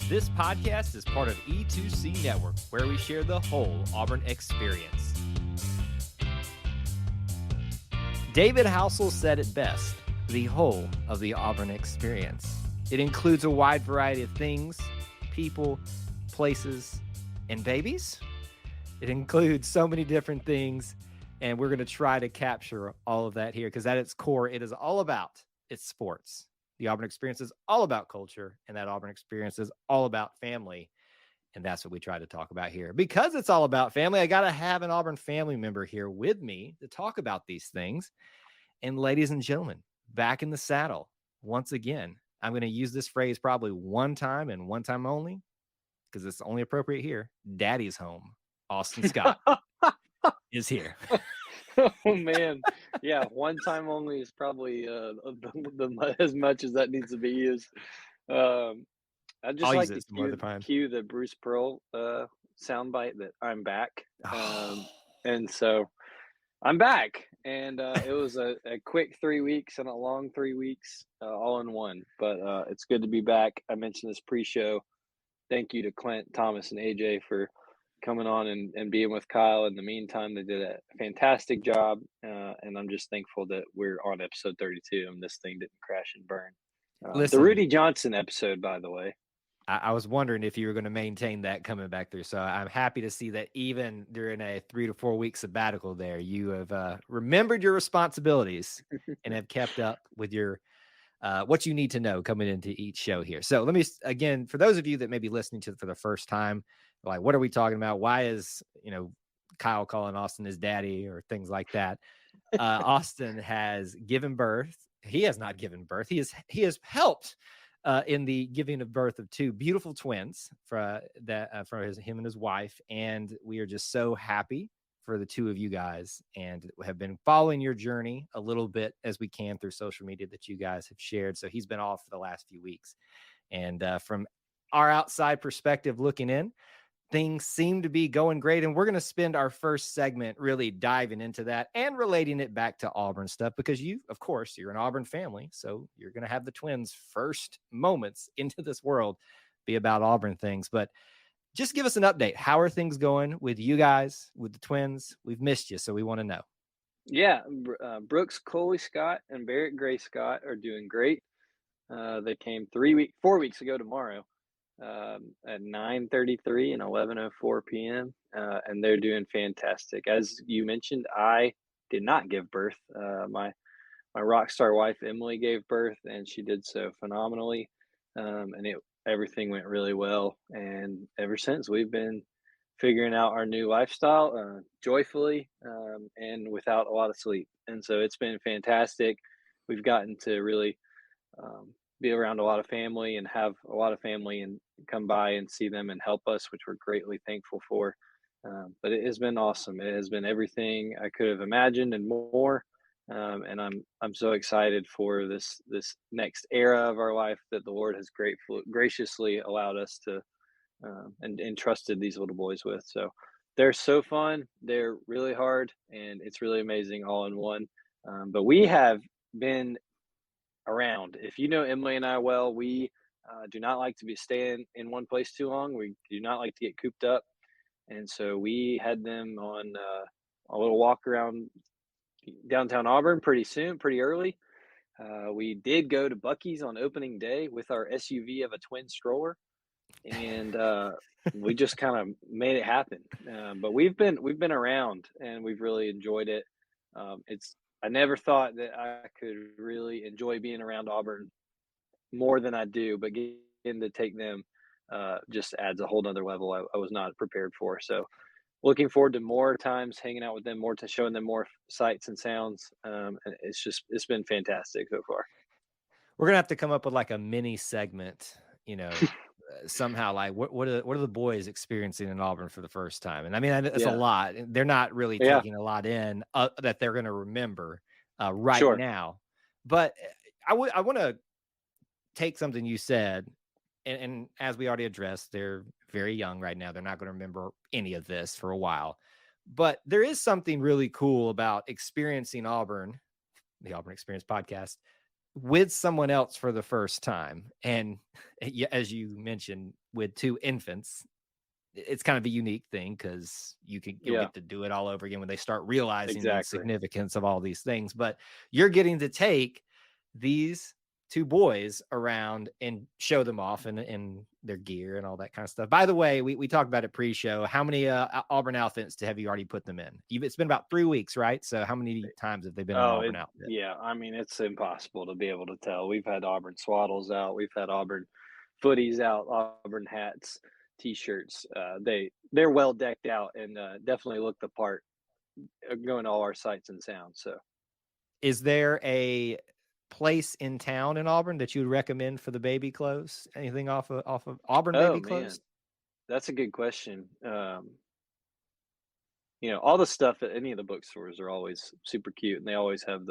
This podcast is part of E2C Network, where we share the whole Auburn experience. David Housel said it best, the whole of the Auburn experience. It includes a wide variety of things, people, places, and babies. It includes so many different things, and we're going to try to capture all of that here because at its core, it is all about its sports. The Auburn experience is all about culture, and that Auburn experience is all about family. And that's what we try to talk about here. Because it's all about family, I got to have an Auburn family member here with me to talk about these things. And ladies and gentlemen, back in the saddle, once again, I'm going to use this phrase probably one time and one time only, because it's only appropriate here. Daddy's home. Austin Scott is here. Oh man, yeah. One time only is probably as much as that needs to be used. I'd just like to cue the Bruce Pearl soundbite that I'm back, and so I'm back. And it was a quick 3 weeks and a long 3 weeks, all in one. But it's good to be back. I mentioned this pre-show. Thank you to Clint, Thomas, and AJ for coming on and being with Kyle. In the meantime, they did a fantastic job, and I'm just thankful that we're on episode 32 and this thing didn't crash and burn. The Rudy Johnson episode, by the way. I was wondering if you were going to maintain that coming back through. So I'm happy to see that even during a 3 to 4 week sabbatical there, you have remembered your responsibilities and have kept up with your what you need to know coming into each show here. So let me, again, for those of you that may be listening to it for the first time, like, what are we talking about? Why is, Kyle calling Austin his daddy or things like that? Austin has given birth. He has not given birth. He has helped in the giving of birth of two beautiful twins for him and his wife. And we are just so happy for the two of you guys and have been following your journey a little bit as we can through social media that you guys have shared. So he's been off for the last few weeks. And from our outside perspective looking in, things seem to be going great. And we're going to spend our first segment really diving into that and relating it back to Auburn stuff, because of course, you're an Auburn family. So you're going to have the twins' first moments into this world be about Auburn things. But just give us an update. How are things going with you guys, with the twins? We've missed you, so we want to know. Yeah, Brooks Coley Scott and Barrett Gray Scott are doing great. They came 4 weeks ago tomorrow at 9:33 and 11:04 p.m. And they're doing fantastic. As you mentioned, I did not give birth. My rock star wife Emily gave birth, and she did so phenomenally. And everything went really well. And ever since, we've been figuring out our new lifestyle joyfully and without a lot of sleep. And so it's been fantastic. We've gotten to really be around a lot of family and have a lot of family and come by and see them and help us, which we're greatly thankful for. But it has been awesome. It has been everything I could have imagined and more. And I'm so excited for this next era of our life that the Lord has graciously allowed us to and entrusted these little boys with. So they're so fun. They're really hard, and it's really amazing all in one. But we have been around. If you know Emily and I well, we do not like to be staying in one place too long. We do not like to get cooped up. And so we had them on a little walk around downtown Auburn pretty early. We did go to Buc-ee's on opening day with our SUV of a twin stroller, and we just kind of made it happen. But we've been around, and we've really enjoyed it. I never thought that I could really enjoy being around Auburn more than I do, but getting to take them just adds a whole nother level I was not prepared for. So looking forward to more times hanging out with them, more to showing them more sights and sounds. And it's been fantastic so far. We're gonna have to come up with like a mini segment, somehow, like what are the boys experiencing in Auburn for the first time? And I mean, it's a lot. They're not really taking a lot in that they're going to remember right now. But I want to take something you said, and as we already addressed, they're very young right now. They're not going to remember any of this for a while. But there is something really cool about experiencing Auburn, the Auburn Experience podcast, with someone else for the first time. And as you mentioned, with 2 infants. It's kind of a unique thing because you'll Yeah, get to do it all over again when they start realizing the exactly. significance of all these things. But you're getting to take these 2 boys around and show them off in their gear and all that kind of stuff. By the way, we talked about it pre-show. How many Auburn outfits have you already put them in? It's been about 3 weeks, right? So how many times have they been in Oh, Auburn outfit? yeah. I mean, it's impossible to be able to tell. We've had Auburn swaddles out. We've had Auburn footies out. Auburn hats, t-shirts. They're well decked out and definitely look the part going to all our sights and sounds. So, Is there a place in town in Auburn that you would recommend for the baby clothes? Anything off of Auburn oh baby man, clothes? that's a good question. All the stuff at any of the bookstores are always super cute, and they always have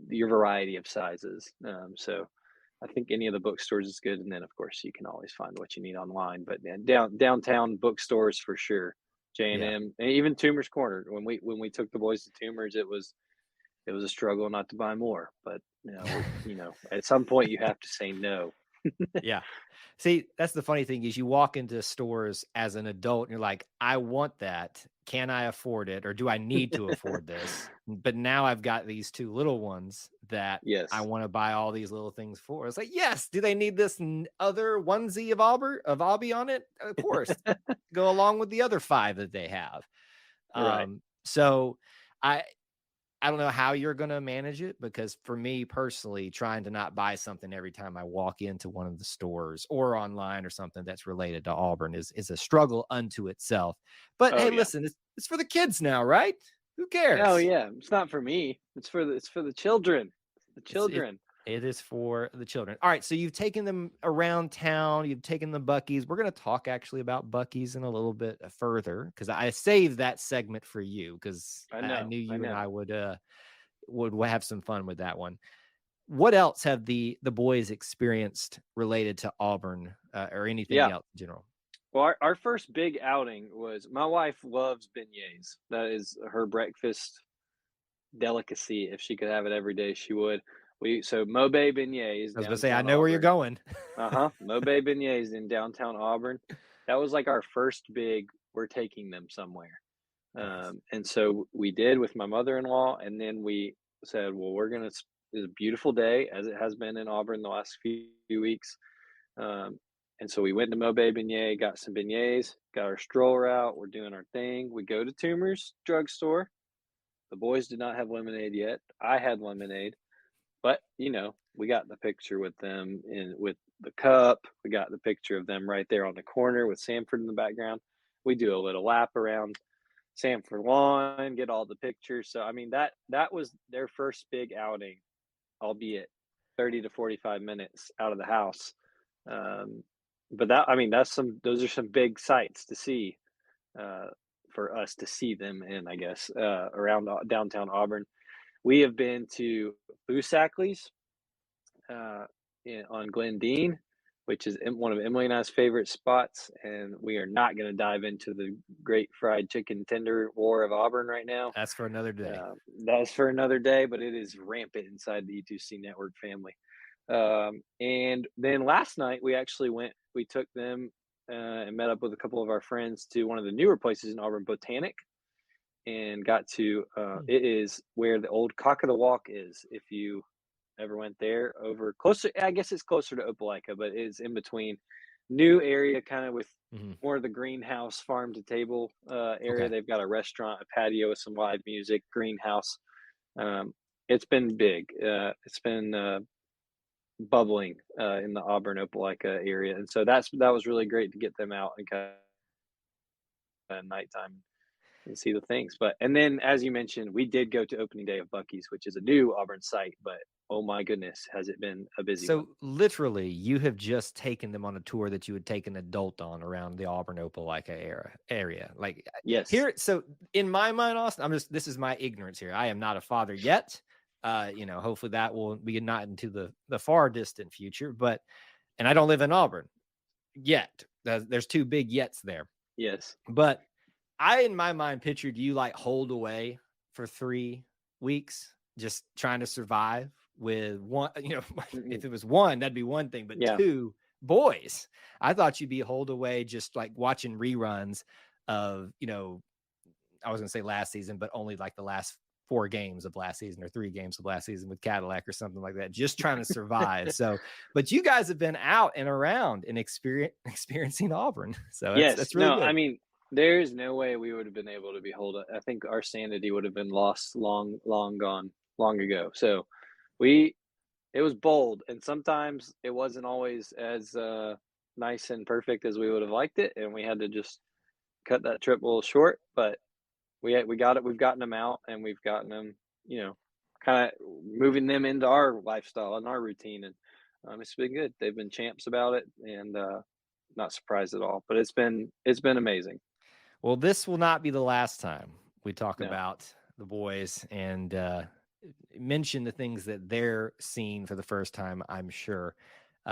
your variety of sizes. So I think any of the bookstores is good, and then of course you can always find what you need online. But yeah, downtown bookstores for sure, J and Yeah. M, and even Toomer's Corner. When we took the boys to Toomer's, it was a struggle not to buy more. But at some point you have to say no. Yeah. See, that's the funny thing is you walk into stores as an adult and you're like, I want that. Can I afford it? Or do I need to afford this? But now I've got these 2 little ones that I Yes, want to buy all these little things for. It's like, yes, do they need this other onesie of Aubie on it? Of course. Go along with the other 5 that they have. right. So I I don't know how you're gonna manage it because for me personally, trying to not buy something every time I walk into one of the stores or online or something that's related to Auburn is a struggle unto itself. But Oh hey, yeah. listen, it's for the kids now, right? Who Oh cares? yeah. It's not for me. It's for the children. The It's it children. it is for the children. All right, so you've taken them around town, you've taken the Buc-ees. We're gonna talk actually about Buc-ees in a little bit further because I saved that segment for you because I I know. knew I you and know. I would have some fun with that one. What else have the boys experienced related to Auburn, or anything Yeah. else in general? Well, our first big outing was my wife loves beignets. That is her breakfast delicacy. If she could have it every day, she would. So Mobe Beignets, I was gonna say, I downtown know where you're Auburn. going. Mobe Beignets in downtown Auburn. That was like our first big. We're taking them somewhere. Nice. And so we did with my mother-in-law, and then we said, well, it's a beautiful day as it has been in Auburn the last few weeks. Um, and so we went to Mobe Beignet, got some beignets, got our stroller out. We're doing our thing. We go to Toomer's drugstore. The boys did not have lemonade yet. I had lemonade, but we got the picture with them in with the cup. We got the picture of them right there on the corner with Sanford in the background. We do a little lap around Sanford Lawn, get all the pictures. So I mean that was their first big outing, albeit 30 to 45 minutes out of the house. Um, but those are some big sights to see, uh, for us to see them in, I guess, around downtown Auburn. We have been to Busackley's, uh, on Glendine, which is one of Emily and I's favorite spots. And we are not going to dive into the great fried chicken tender war of Auburn right now. That's for another day. Uh, that's for another day, but it is rampant inside the E2C network family. And then last night we took them and met up with a couple of our friends to one of the newer places in Auburn, Botanic, and got to, Hmm, it is where the old Cock of the Walk is. If you ever went there, over closer, I guess it's closer to Opelika, but it's in between. New area, kind of with mhm. more of the greenhouse farm to table area. Okay. They've got a restaurant, a patio with some live music, greenhouse. Um, it's been big. It's been bubbling in the Auburn Opelika area, and so that was really great to get them out and kind of nighttime and see the things. But and then, as you mentioned, we did go to opening day of Buc-ee's, which is a new Auburn site. But oh my goodness, has it been a busy one? So literally, you have just taken them on a tour that you would take an adult on around the Auburn Opelika area. Like Yes. here, so in my mind, Austin, this is my ignorance here. I am not a father yet. Hopefully that will be not into the far distant future, but and I don't live in Auburn yet. There's 2 big yets there. Yes. But I, in my mind, pictured you like holed away for 3 weeks, just trying to survive with one. Mm-mm. If it was one, that'd be one thing, but Yeah. 2, boys. I thought you'd be holed away just like watching reruns of, I was going to say last season, but only like the last 4 games of last season or 3 games of last season with Cadillac or something like that, just trying to survive. So, but you guys have been out and around and experiencing Auburn. So Yes. that's really No, I good. mean, there's no way we would have been able to be hold up. I think our sanity would have been lost long gone, long ago. So we it was bold, and sometimes it wasn't always as nice and perfect as we would have liked it, and we had to just cut that trip a little short. But we got it. We've gotten them out, and we've gotten them, kind of moving them into our lifestyle and our routine, and it's been good. They've been champs about it, and not surprised at all. But it's been amazing. Well, this will not be the last time we talk No, about the boys and mention the things that they're seeing for the first time, I'm sure.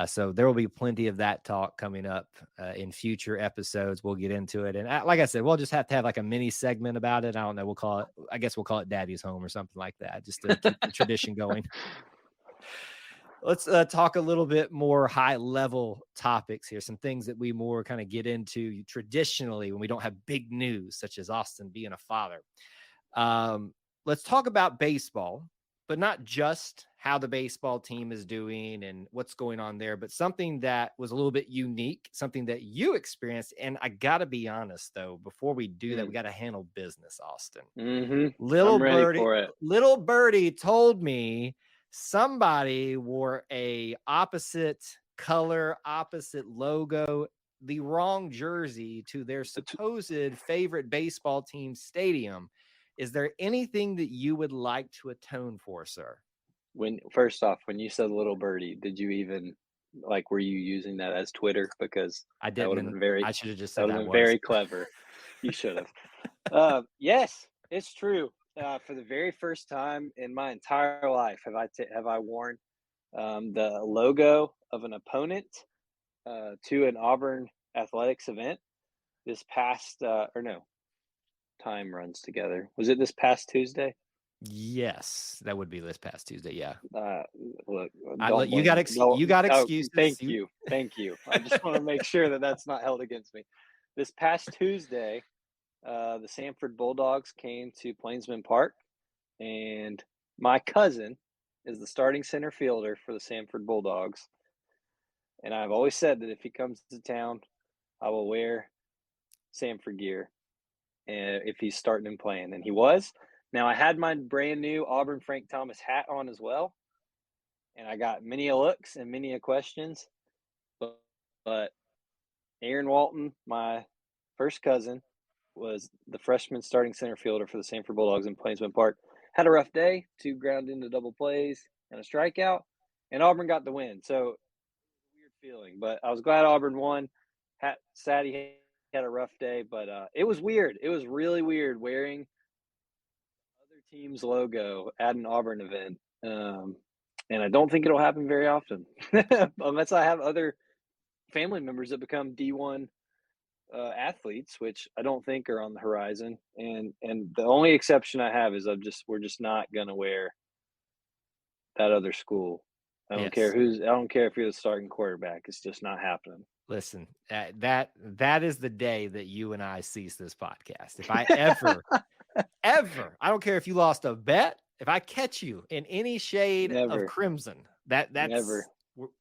So there will be plenty of that talk coming up in future episodes. We'll get into it. And like I said, we'll just have to have like a mini segment about it. I don't know. I guess we'll call it Daddy's Home or something like that, just to keep the tradition going. Let's talk a little bit more high level topics here. Some things that we more kind of get into traditionally when we don't have big news, such as Austin being a father. Let's talk about baseball, but not just how the baseball team is doing and what's going on there, but something that was a little bit unique, something that you experienced. And I got to be honest, though, before we do that, we got to handle business, Austin. I'm ready for it. Little birdie told me somebody wore a opposite color, opposite logo, the wrong jersey to their supposed favorite baseball team stadium. Is there anything that you would like to atone for, sir? First off, when you said little birdie, did you even were you using that as Twitter? Because I that would didn't, have been and very I should have just that said would have I been was. very clever. You should have. Yes, it's true. For the very first time in my entire life, have I worn the logo of an opponent to an Auburn athletics event this past or no, time runs together. Was it this past Tuesday? Yes, that would be this past Tuesday. Yeah, Uh, Look, don't you blame got me. you got Oh, excuses. thank you, thank you. I just want to make sure that that's not held against me. This past Tuesday, the Samford Bulldogs came to Plainsman Park, and my cousin is the starting center fielder for the Samford Bulldogs. And I've always said that if he comes to town, I will wear Samford gear if he's starting and playing. And he was. Now, I had my brand new Auburn Frank Thomas hat on as well, and I got many a looks and many a questions. But Aaron Walton, my first cousin, was the freshman starting center fielder for the Sanford Bulldogs in Plainsman Park. Had a rough day, 2 ground into double plays and a strikeout, and Auburn got the win. So weird feeling, but I was glad Auburn won. Sad he had a rough day, but it was weird. It was really weird wearing other team's logo at an Auburn event. And I don't think it'll happen very often, unless I have other family members that become D1 athletes, which I don't think are on the horizon. And the only exception I have is we're just not gonna wear that other school. Yes. I don't care if you're the starting quarterback. It's just not happening. Listen, that is the day that you and I cease this podcast. If I ever, I don't care if you lost a bet, if I catch you in any shade of Never, crimson, never.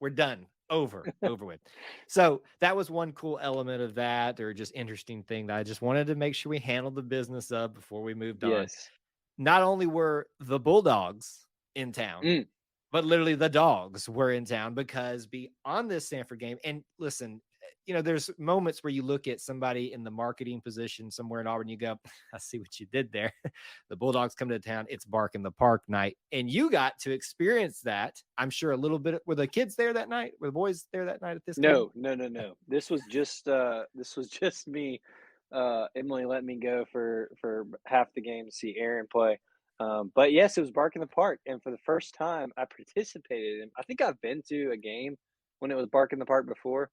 we're done. Over with. So that was one cool element of that, or just interesting thing that I just wanted to make sure we handled the business of before we moved on. Yes. Not only were the Bulldogs in town, Mm. but literally the dogs were in town because beyond this Sanford game, and listen, there's moments where you look at somebody in the marketing position somewhere in Auburn, you go, I see what you did there. The Bulldogs come to town, it's Bark in the Park night. And you got to experience that. I'm sure a little bit. Were the kids there that night? Were the boys there that night at this game? No. This was just me. Emily let me go for half the game to see Aaron play. But yes, it was Bark in the Park, and for the first time, I participated in. I think I've been to a game when it was Bark in the Park before,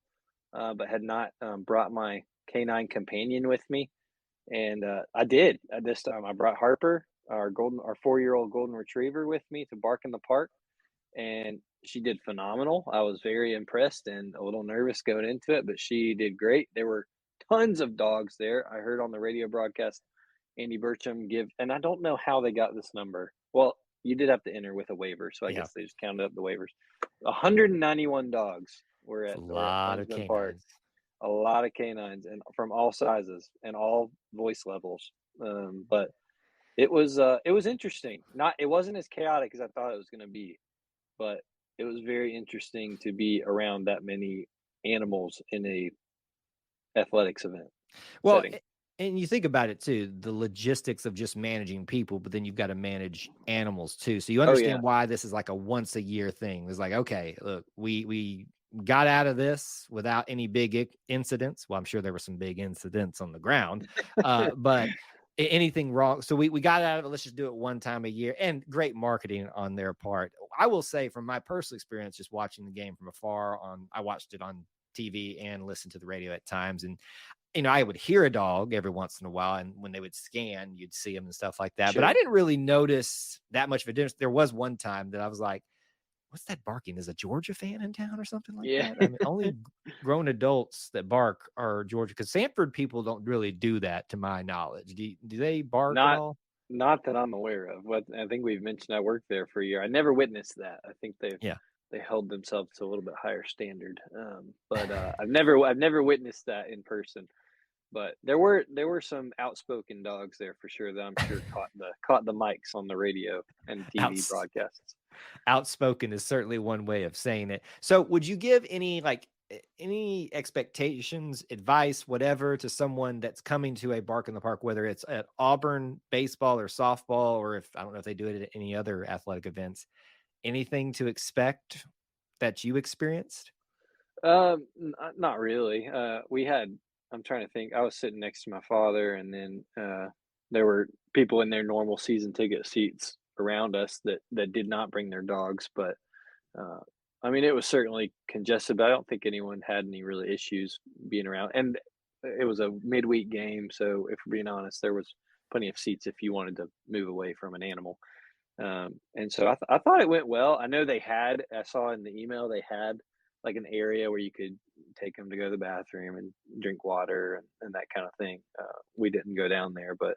but had not brought my canine companion with me, and I did this time. I brought Harper, our 4-year-old golden retriever, with me to Bark in the Park, and she did phenomenal. I was very impressed and a little nervous going into it, but she did great. There were tons of dogs there. I heard on the radio broadcast Andy Burcham give, and I don't know how they got this number. Well, you did have to enter with a waiver, so I Yeah, guess they just counted up the waivers. 191 dogs it's a were at lot of Plungeman Park. canines. A lot of canines and from all sizes and all voice levels. But it was interesting. Not it wasn't as chaotic as I thought it was going to be, but it was very interesting to be around that many animals in a athletics event Well, setting. and you think about it too, the logistics of just managing people, but then you've got to manage animals too. So you Oh yeah, understand why this is like a once a year thing. It's like, okay, look, we got out of this without any big incidents. Well, I'm sure there were some big incidents on the ground, but anything wrong. So we got out of it. Let's just do it one time a year, and great marketing on their part. I will say, from my personal experience, just watching the game from afar, I watched it on TV and listened to the radio at times, and I would hear a dog every once in a while, and when they would scan, you'd see them and stuff like that. But I sure. didn't really notice that much of a difference. There was one time that I was like, "What's that barking? Is a Georgia fan in town or something like Yeah. that?" I mean, only grown adults that bark are Georgia, because Sanford people don't really do that, to my knowledge. Do they bark at Not all? not that I'm aware of. What I think we've mentioned I worked there for a year. I never witnessed that. I think Yeah. they held themselves to a little bit higher standard. But I've never witnessed that in person. But there were some outspoken dogs there for sure that I'm sure caught the mics on the radio and TV Outs broadcasts. Outspoken is certainly one way of saying it. So, would you give any any expectations, advice, whatever, to someone that's coming to a Bark in the Park, whether it's at Auburn baseball or softball, or if I don't know if they do it at any other athletic events, anything to expect that you experienced? Not really. We had. I'm trying to think. I was sitting next to my father, and then there were people in their normal season ticket seats around us that did not bring their dogs. But uh, I mean, it was certainly congested. But I don't think anyone had any really issues being around. And it was a midweek game, so if we're being honest, there was plenty of seats if you wanted to move away from an animal. And so I thought it went well. I know I saw in the email they had like an area where you could take them to go to the bathroom and drink water and that kind of thing. We didn't go down there, but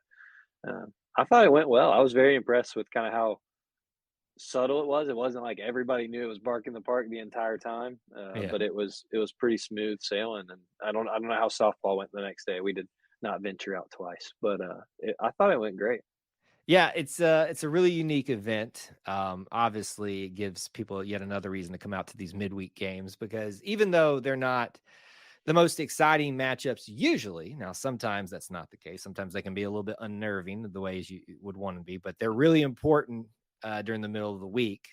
I thought it went well. I was very impressed with kind of how subtle it was. It wasn't like everybody knew it was Bark in the Park the entire time, Yeah. but it was pretty smooth sailing. And I don't know how softball went the next day. We did not venture out twice, but I thought it went great. Yeah, it's a really unique event. Obviously, it gives people yet another reason to come out to these midweek games, because even though they're not the most exciting matchups usually, now sometimes that's not the case. Sometimes they can be a little bit unnerving the ways you would want to be, but they're really important during the middle of the week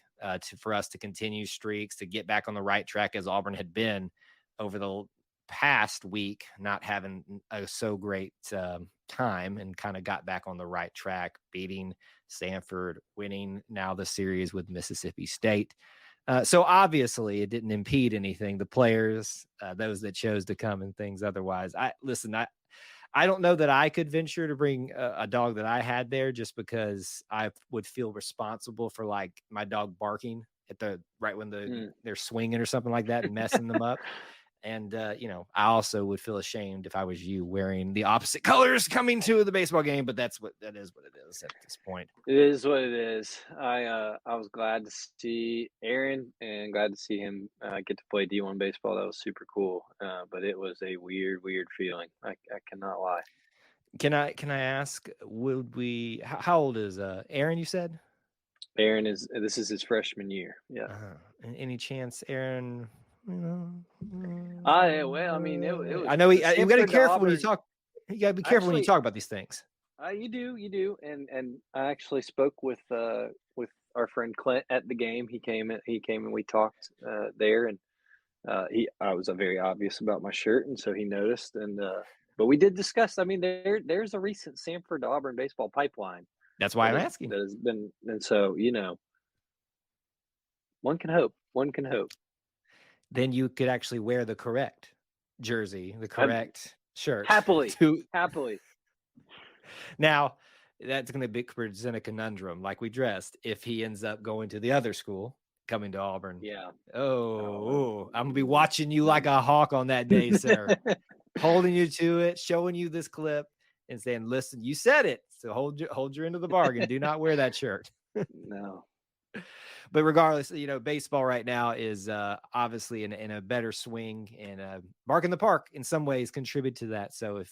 for us to continue streaks, to get back on the right track, as Auburn had been over the past week, not having a so great time, and kind of got back on the right track, beating Stanford, winning now the series with Mississippi State. So obviously it didn't impede anything. The players, those that chose to come and things otherwise. I don't know that I could venture to bring a dog that I had there, just because I would feel responsible for like my dog barking at the right when Mm. they're swinging or something like that and messing them up. And, I also would feel ashamed if I was you wearing the opposite colors coming to the baseball game, but that is what it is at this point. It is what it is. I was glad to see Aaron and glad to see him get to play D1 baseball. That was super cool. But it was a weird feeling. I cannot lie. Can I ask, how old is Aaron, you said? Aaron is this is his freshman year. Yeah. Any chance Aaron, Well, I mean, it I was know the you got to be Sanford to careful when you Auburn. talk. You got to be careful when you Actually, talk about these things. you do, and I actually spoke with our friend Clint at the game. He came and we talked there, and I was very obvious about my shirt, and so he noticed. And but we did discuss. I mean, there's a recent Sanford to Auburn baseball pipeline That's why I'm asking. that has been, and so one can hope. One can hope. Then you could actually wear the correct jersey, the i correct shirt happily, to happily. now. That's going to present a conundrum, like we dressed, if he ends up going to the other school coming to Auburn. Yeah. Oh, I'm gonna be watching you like a hawk on that day, sir. Holding you to it, showing you this clip, and saying, "Listen, you said it, so hold your end of the bargain. Do not wear that shirt." No. But regardless, baseball right now is obviously in a better swing, and Bark in the Park in some ways contribute to that. So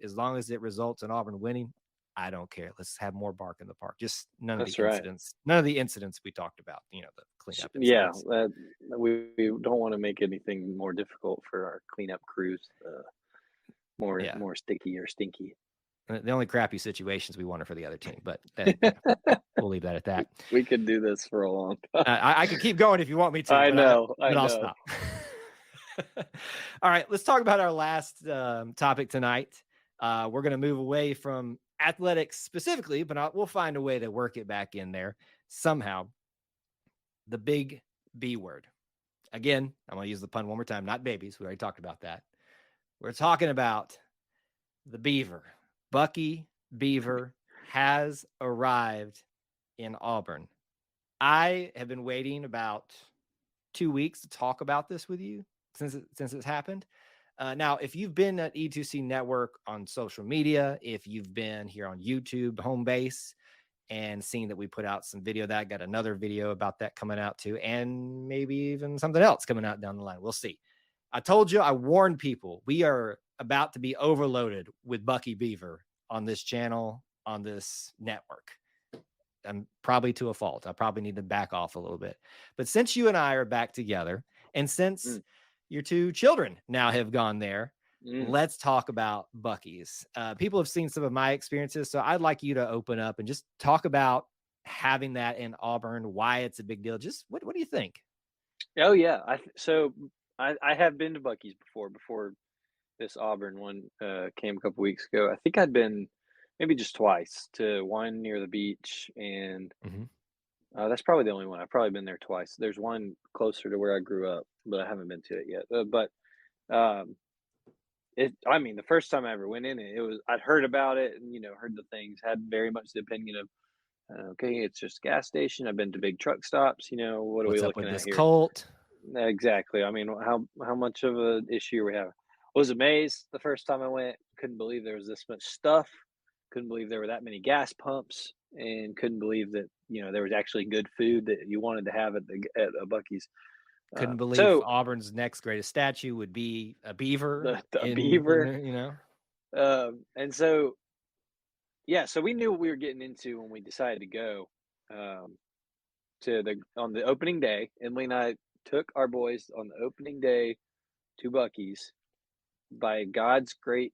as long as it results in Auburn winning, I don't care. Let's have more Bark in the Park. Just none of the That's right. incidents we talked about. The cleanup Yeah, incidents. we don't want to make anything more difficult for our cleanup crews. Yeah, More sticky or stinky. the only crappy situations we want are for the other team, but we'll leave that at that. We could do this for a long time. I could keep going if you want me to, I but know. I'll stop. All right, let's talk about our last topic tonight. We're going to move away from athletics specifically, but we'll find a way to work it back in there somehow. The big B word. Again, I'm going to use the pun one more time, not babies. We already talked about that. We're talking about the Beaver. Buc-ee Beaver has arrived in Auburn. I have been waiting about 2 weeks to talk about this with you since it's happened. Now, if you've been at E2C Network on social media, if you've been here on YouTube, home base, and seen that we put out some video, that got another video about that coming out too, and maybe even something else coming out down the line. We'll see. I told you, I warned people, we are about to be overloaded with Buc-ee Beaver on this channel, on this network. I'm probably to a fault. I probably need to back off a little bit. But since you and I are back together, and since your two children now have gone there, let's talk about Buc-ee's. People have seen some of my experiences, so I'd like you to open up and just talk about having that in Auburn, why it's a big deal. Just what do you think? Oh yeah, I have been to Buc-ee's before this Auburn one came a couple weeks ago. I think I'd been maybe just twice, to one near the beach, and that's probably the only one. I've probably been there twice. There's one closer to where I grew up, but I haven't been to it yet. Um, the first time I ever went in it, I'd heard about it and heard the things, had very much the opinion of, okay, it's just a gas station. I've been to big truck stops. What are we What's up looking with at this here? cult? Exactly. I mean, how much of an issue we have? Was amazed the first time I went. Couldn't believe there was this much stuff. Couldn't believe there were that many gas pumps, and couldn't believe that there was actually good food that you wanted to have at a Buc-ee's. Couldn't believe So Auburn's next greatest statue would be a beaver the in beaver, there. and so yeah, so we knew what we were getting into when we decided to go on the opening day. Emily and I took our boys on the opening day to Buc-ee's. By God's great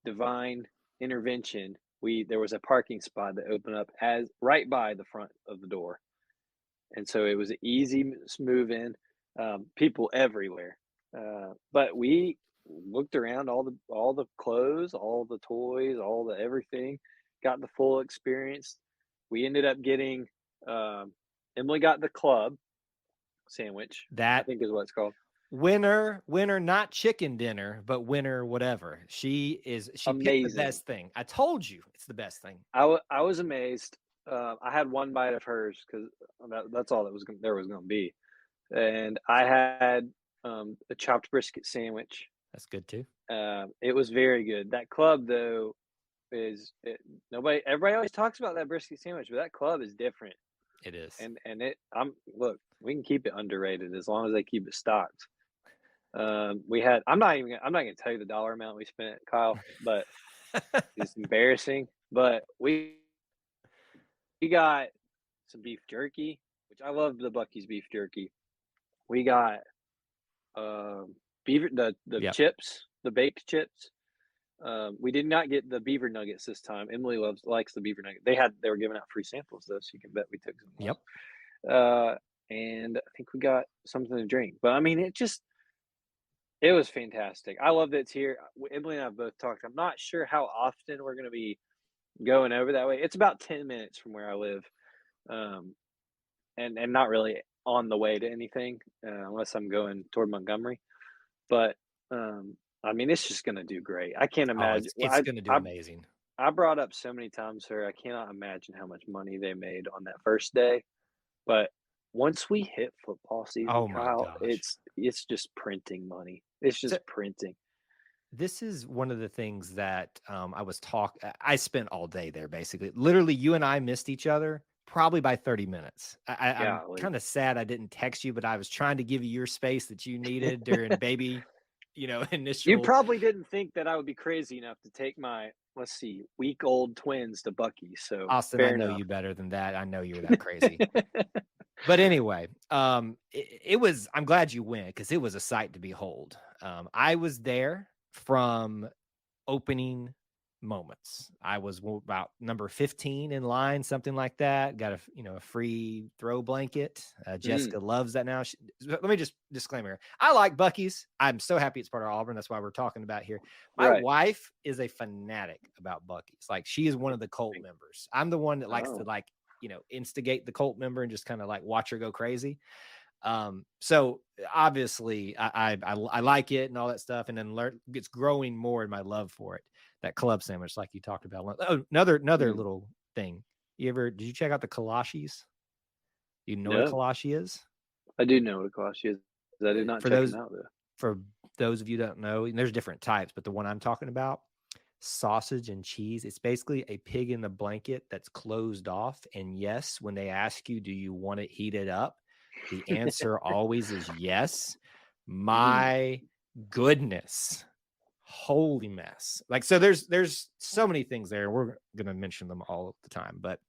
divine intervention, there was a parking spot that opened up as right by the front of the door, and so it was an easy move in. People everywhere, but we looked around all the clothes, all the toys, all the everything, got the full experience. We ended up getting Emily got the club sandwich, I That think is what it's called. winner, not chicken dinner, but winner whatever. She picked the Amazing. best thing. I told you it's the best thing. I was amazed. I had one bite of hers because that's all there was going to be, and I had a chopped brisket sandwich. That's good too. It was very good. That club though everybody always talks about that brisket sandwich, but that club is different. It is. And look, we can keep it underrated as long as they keep it stocked. I'm not gonna tell you the dollar amount we spent, Kyle, but it's embarrassing. But we got some beef jerky, which I love the Buc-ee's beef jerky. We got beaver Yep. chips, the baked chips. We did not get the beaver nuggets this time. Emily likes the beaver nugget. They were giving out free samples though, so you can bet we took some. Yep. And I think we got something to drink. But I mean, it was fantastic. I love that it's here. Emily and I have both talked. I'm not sure how often we're going to be going over that way. It's about 10 minutes from where I live, and not really on the way to anything unless I'm going toward Montgomery. But I mean, it's just going to do great. I can't imagine. It's going to do amazing. I brought up so many times, sir. I cannot imagine how much money they made on that first day. But once we hit football season, Oh my Kyle, gosh. it's just printing money. It's So just printing. this is one of the things that I spent all day there basically. Literally, you and I missed each other probably by 30 minutes. I'm Golly. kind of sad I didn't text you, but I was trying to give you your space that you needed during You initial. probably didn't think that I would be crazy enough to take my, let's see, week-old twins to Buc-ee, so Austin, I fair know enough. you better than that. I know you're that crazy. But anyway, I'm glad you went because it was a sight to behold. I was there from opening moments. I was about number 15 in line, something like that. Got a free throw blanket. Mm, Jessica loves that now. Let me just disclaimer. I like Buc-ee's. I'm so happy it's part of Auburn. That's why we're talking about here. My right. wife is a fanatic about Buc-ee's. Like she is one of the cult Interesting. members. I'm the one that likes to Oh, instigate the cult member and just kind of like watch her go crazy. So obviously I like it and all that stuff, and then gets growing more in my love for it. That club sandwich, like you talked about. Oh, another mm. little thing. Did you check out the kolaches? Do you know what a No, kolache is? I do know what a Kalashi is. I did not For check him those out, though. for those of you that don't know, and there's different types, but the one I'm talking about, sausage and cheese. It's basically a pig in the blanket that's closed off. And yes, when they ask you, do you want it heated up? The answer always is yes. Mm, My goodness. Holy mess. Like, so there's so many things there. We're gonna mention them all the time. But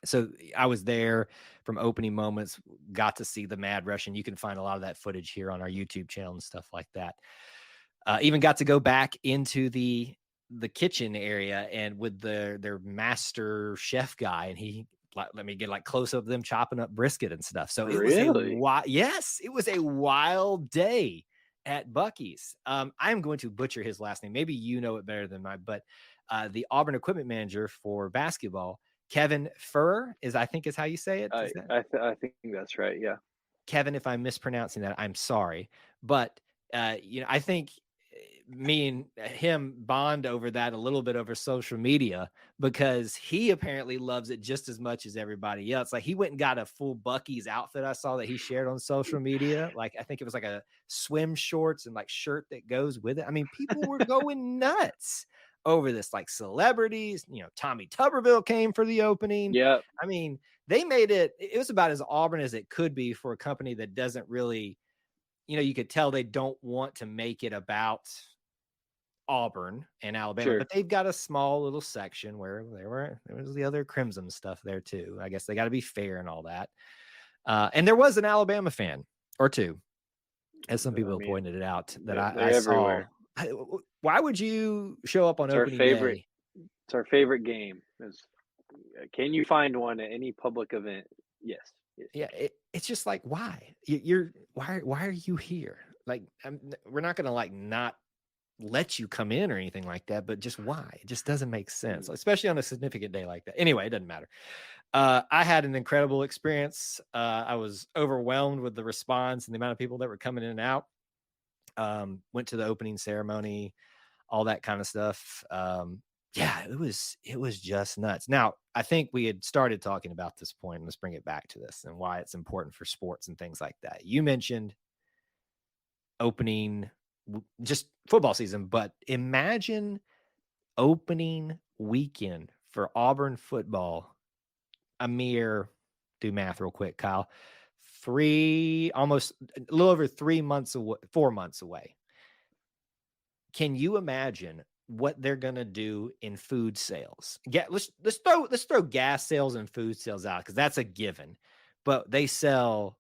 so I was there from opening moments, got to see the mad rush, and you can find a lot of that footage here on our YouTube channel and stuff like that. Even got to go back into the kitchen area and with their master chef guy, and he let me get like close up them chopping up brisket and stuff. So it was really? it was a wild day at Buc-ee's. I'm going to butcher his last name. Maybe you know it better than mine, but the Auburn equipment manager for basketball, Kevin Furr, I think is how you say it. Is that I think that's right. Yeah. Kevin? If I'm mispronouncing that, I'm sorry. But I think me and him bond over that a little bit over social media because he apparently loves it just as much as everybody else. Like he went and got a full Buc-ee's outfit. I saw that he shared on social media. Like I think it was like a swim shorts and like shirt that goes with it. I mean, people were going nuts over this, like celebrities. Tommy Tuberville came for the opening. Yep. I mean, they made it was about as Auburn as it could be for a company that doesn't really, you could tell they don't want to make it about Auburn and Alabama, Sure. but they've got a small little section where there was the other Crimson stuff there too. I guess they got to be fair and all that. And there was an Alabama fan or two, as some I people mean, pointed it out that I they're saw. everywhere. Why would you show up on It's our opening favorite. day? It's our favorite game. Can you find one at any public event? Yes. Yes, you Yeah, can. it's just like why why are you here? Like we're not gonna like not let you come in or anything like that, but just why? It just doesn't make sense, Mm. especially on a significant day like that. Anyway, it doesn't matter. I had an incredible experience. I was overwhelmed with the response and the amount of people that were coming in and out. Went to the opening ceremony, all that kind of stuff. Yeah, it was just nuts. Now, I think we had started talking about this point. And let's bring it back to this and why it's important for sports and things like that. You mentioned opening just football season, but imagine opening weekend for Auburn football, a mere do math real quick, Kyle. Almost a little over 3 months away, 4 months away. Can you imagine what they're gonna do in food sales? Yeah, let's throw gas sales and food sales out because that's a given. But they sell,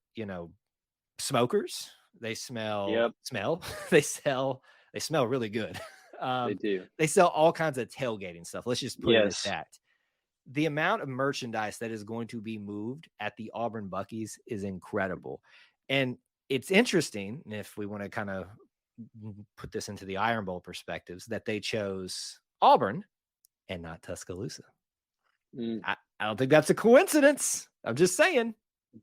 smokers. They Yep. smell. They smell really good. They Um, do. they sell all kinds of tailgating stuff. Let's just put it at Yes. that. The amount of merchandise that is going to be moved at the Auburn Buc-ee's is incredible. And it's interesting if we want to kind of put this into the Iron Bowl perspectives that they chose Auburn and not Tuscaloosa. Mm. I don't think that's a coincidence. I'm just saying.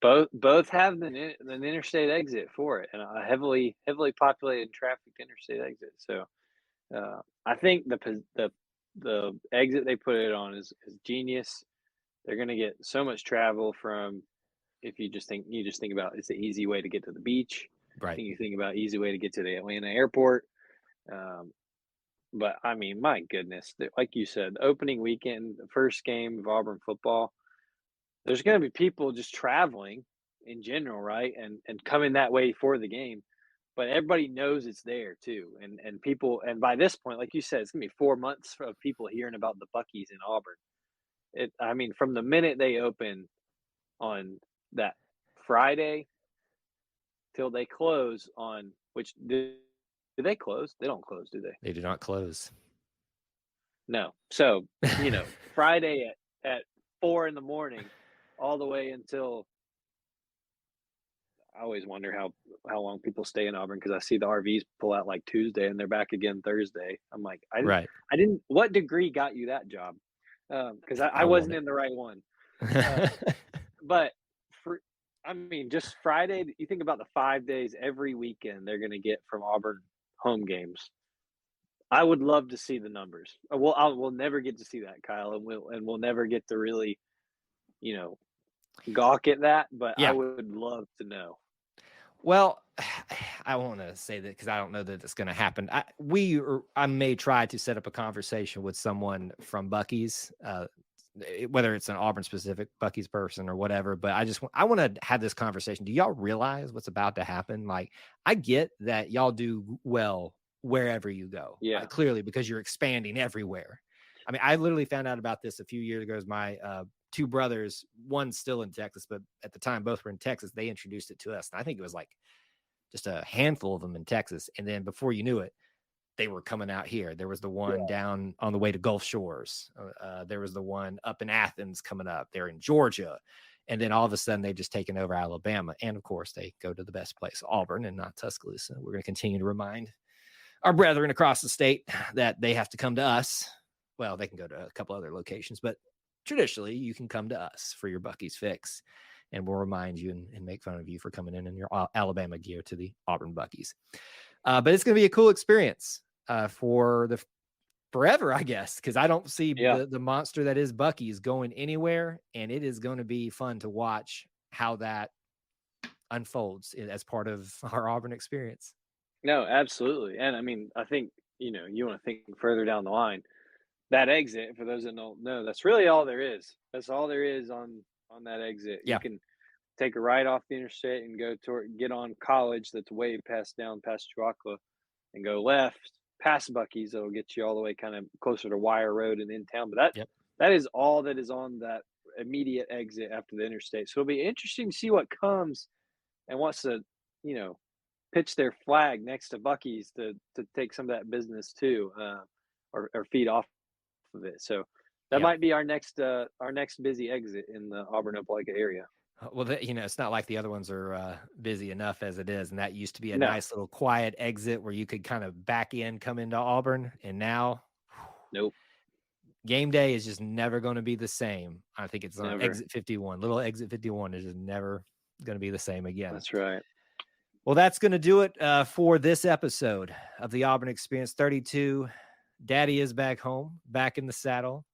Both have an interstate exit for it, and a heavily populated and trafficked interstate exit. So I think the exit they put it on is genius. They're going to get so much travel from if you just think about it's the easy way to get to the beach. I Right. think you think about easy way to get to the Atlanta airport. Um, but I mean, my goodness, like you said, opening weekend, the first game of Auburn football, there's going to be people just traveling in general, right? And coming that way for the game. But everybody knows it's there too. And people, and by this point, like you said, it's gonna be 4 months of people hearing about the Buc-ee's in Auburn. I mean, from the minute they open on that Friday till they close on which do they close? They don't close, do they? They do not close. No. So, Friday at 4 in the morning all the way until I always wonder how long people stay in Auburn because I see the RVs pull out like Tuesday and they're back again Thursday. I'm like, Right. I didn't. What degree got you that job? Because I I want wasn't it. in the right one. Uh, but for, I mean, just Friday. You think about the 5 days every weekend they're going to get from Auburn home games. I would love to see the numbers. We'll never get to see that, Kyle, and we'll never get to really, you know, gawk at that. But I Yeah. would love to know. Well, I want to say that because I don't know that it's going to happen. I may try to set up a conversation with someone from Buc-ee's, whether it's an Auburn specific Buc-ee's person or whatever. But I want to have this conversation. Do y'all realize what's about to happen? Like, I get that y'all do well wherever you go, Yeah. clearly because you're expanding everywhere. I mean, I literally found out about this a few years ago. As my two brothers, one's still in Texas, but at the time both were in Texas. They introduced it to us. And I think it was like just a handful of them in Texas. And then before you knew it, they were coming out here. There was the one down on the way to Gulf Shores. There was the one up in Athens coming up. They're in Georgia. And then all of a sudden they've just taken over Alabama. And of course they go to the best place, Auburn and not Tuscaloosa. We're going to continue to remind our brethren across the state that they have to come to us. Well, they can go to a couple other locations, but traditionally you can come to us for your Buc-ee's fix, and we'll remind you and make fun of you for coming in your Alabama gear to the Auburn Buc-ee's. But it's going to be a cool experience for the forever, I guess, because I don't see the monster that is Buc-ee's going anywhere, and it is going to be fun to watch how that unfolds as part of our Auburn experience. No, absolutely. And I mean, I think, you want to think further down the line. That exit, for those that don't know, that's really all there is. That's all there is on that exit. Yeah. You can take a right off the interstate and get on College that's way past Chewacla and go left past Buc-ee's. That'll get you all the way kind of closer to Wire Road and in town. But that is all that is on that immediate exit after the interstate. So it'll be interesting to see what comes and wants to, pitch their flag next to Buc-ee's to take some of that business too, or feed off of it. So that might be our next busy exit in the Auburn Opelika area. Well, it's not like the other ones are busy enough as it is. And that used to be a nice little quiet exit where you could kind of back in, come into Auburn. And now, nope. Game day is just never going to be the same. I think it's on exit 51. Little exit 51 is just never going to be the same again. That's right. Well, that's going to do it for this episode of the Auburn Experience 32. Daddy is back home, back in the saddle,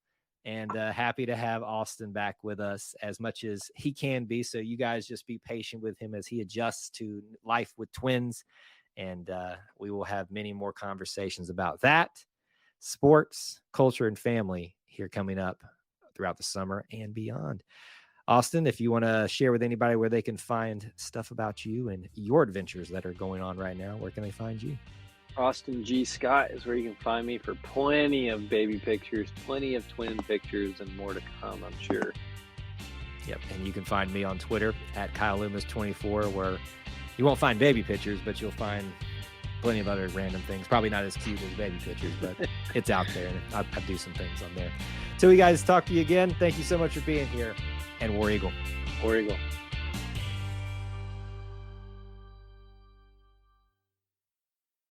and happy to have Austin back with us as much as he can be. So you guys just be patient with him as he adjusts to life with twins. And we will have many more conversations about that, sports, culture, and family here coming up throughout the summer and beyond. Austin, if you want to share with anybody where they can find stuff about you and your adventures that are going on right now, where can they find you? Austin G. Scott is where you can find me for plenty of baby pictures, plenty of twin pictures, and more to come, I'm sure. Yep, and you can find me on Twitter at Kyle Loomis 24, where you won't find baby pictures, but you'll find plenty of other random things. Probably not as cute as baby pictures, but it's out there, and I do some things on there. Till we guys talk to you again, thank you so much for being here. And War Eagle. War Eagle.